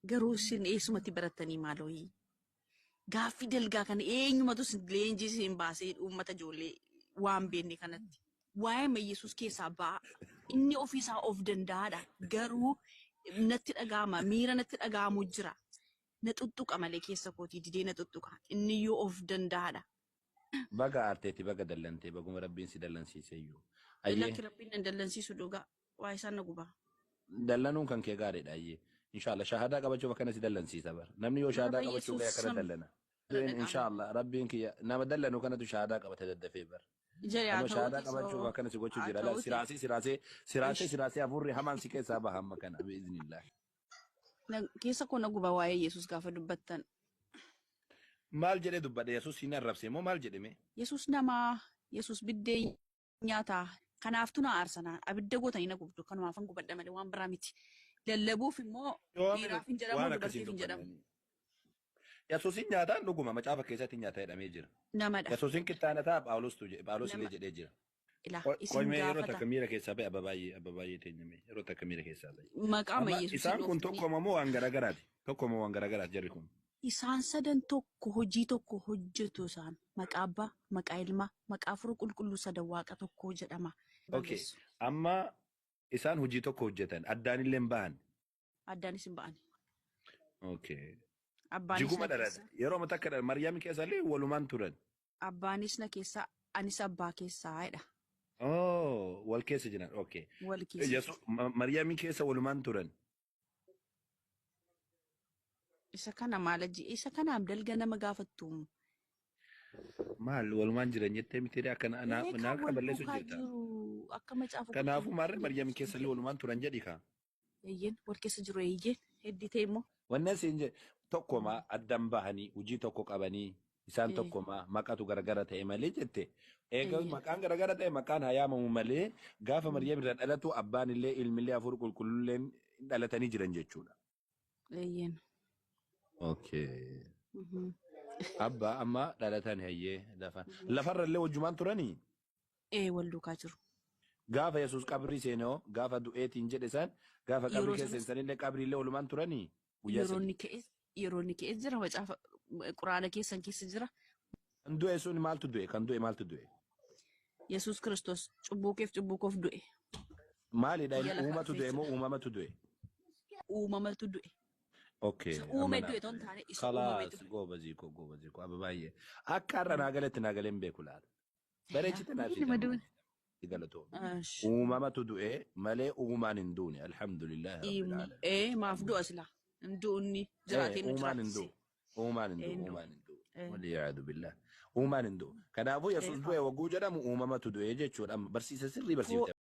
Garuu isin eessumatti barattanii maalooyi? Gaaffii dalgaa kana eenyumatu leenjii isin baasee uummata ijoollee waan beekne kanatti. Waa'ee Yesuus keessaa ba'a. Inni ofiisaa of danda'aadha. Garuu natti dhaga'ama. Miira natti dhaga'amu jira. Na tuttuqa malee keessa kootii didee na tuttuqa. Inni yoo of danda'aadha. Baga arteetti baga dallantee baguma rabbiin si dallansiisee iyyuu. Lakki rabbiin na dallansiisu dhugaa. Waa isaan na gubaa. Dallanuun kan kee gaariidha ayyee. Inshallah shahadaa qabachuuf akkana si dallansiisa bara. Namni yoo shahadaa qabachuuf ga'e akkana dallana. Inshallah rabbiin kiyya nama dallanu kanatu shahadaa qabate daddafee bara. Nama shahadaa qabachuuf akkana si gochuu jira. Siraasee hafuurri hamaan si keessaa baha amma kana biiznillah. Keessa koo na gubaa waa'ee Yesuus gaafa dubbattan. Maal jedhee dubbadhe Yesuus hin arrabse moo maal jedhame? Yesuus namaa, Yesuus biddee nyaataa. Kanaaftu na aarsanaa abidda gootanii na gubdu kanumaafan gubadha malee waan biraa miti. Lallabuuf immoo dhiiraaf hin jedhamu dubartiif hin jedhamu. Yesuusin nyaataan dhuguma macaafa keessatti nyaata jedhamee jira. Namadha. Yesuusin kittaanataa Phaawulos illee jedhee jira. Qoymee yeroo takka miira keessaa ba'e abbabaay'ee teenyame yeroo takka miira keessaa ba'e. Maqaa Yesuus. Isaan kun tokkoma moo waan garagaraati? Tokkoma waan garagaraati jarri kun. Isaan sadan tokko hojii tokko hojjetu isaan maqaa abbaa, maqaa ilmaa, maqaa Hafuura qulqulluu sadan waaqa tokko jedhama. Okay. Amma isaan hojii tokko hojjetan addaan illee hin ba'an. Addaanis hin ba'an. Okay. Abbaanis Jiguma dhalate yeroo amma takka dhalate Maryaam keessa illee walumaan turan. Abbaanis na keessa anis abbaa keessaa jedha. Oh, wal keessa jiran. Okay. Wal keessa. Maryaam keessa walumaan turan. Isa kana maalaji isa kana dalga nama gaafattu. Maal walumaan jiran jettee miti akka naa kana balleessu jirta. Akka macaafa. Kanaafuu maarree Maryaam keessa illee walumaan turan jedhi kaa. Eeyyeen wal keessa jiru eeyyeen hedditee immoo. Wanni siin jedhe tokkoma addan bahanii hojii tokko qabanii isaan tokkoma maqatu garagara ta'e malee jette. Egaa maqaan garagara ta'e maqaan hayaamamu malee gaafa Maryaam irraa dhalatu abbaan illee ilmillee Hafuura qulqulluullee dhalatanii jiran jechuudha. Eeyyeen. Okay. Abba amma dhalatan hayyee lafarra illee wajjumaan turanii? Wal duukaa jiru. Gaafa Yesuus qabrii seenoo gaafa du'eetiin jedhe san gaafa qabrii keessa seensanillee qabrii illee walumaan turanii? Yeroo inni ka'e jira macaafa quraana keessan keessa jira. Kan du'e sun maaltu du'e? Kan du'e maaltu du'e? Yesuus Kiristoos cubbuu koof du'e. Maalidha uumatu du'e moo uumamatu du'e? Uumamatu du'e. Okay. Uume du'e ton taane isa uumame du'e. Goobaziko ababaay'ee. Akka har'a naagaletti naagaleen beeku laata. Bareechite naaf galatoo. Uumamatu du'e malee uumaan hin duune alhamdulillah. Maaf du'a sila. Du'unni jiraatiin nu jiraatise. Uumaan hin du'u. Waliyaadu billah. Uumaan hin du'u. Kanaafuu Yesuus du'e wagguu jedhamu uumamatu du'e jechuudha. Barsiisa sirrii barsiifte.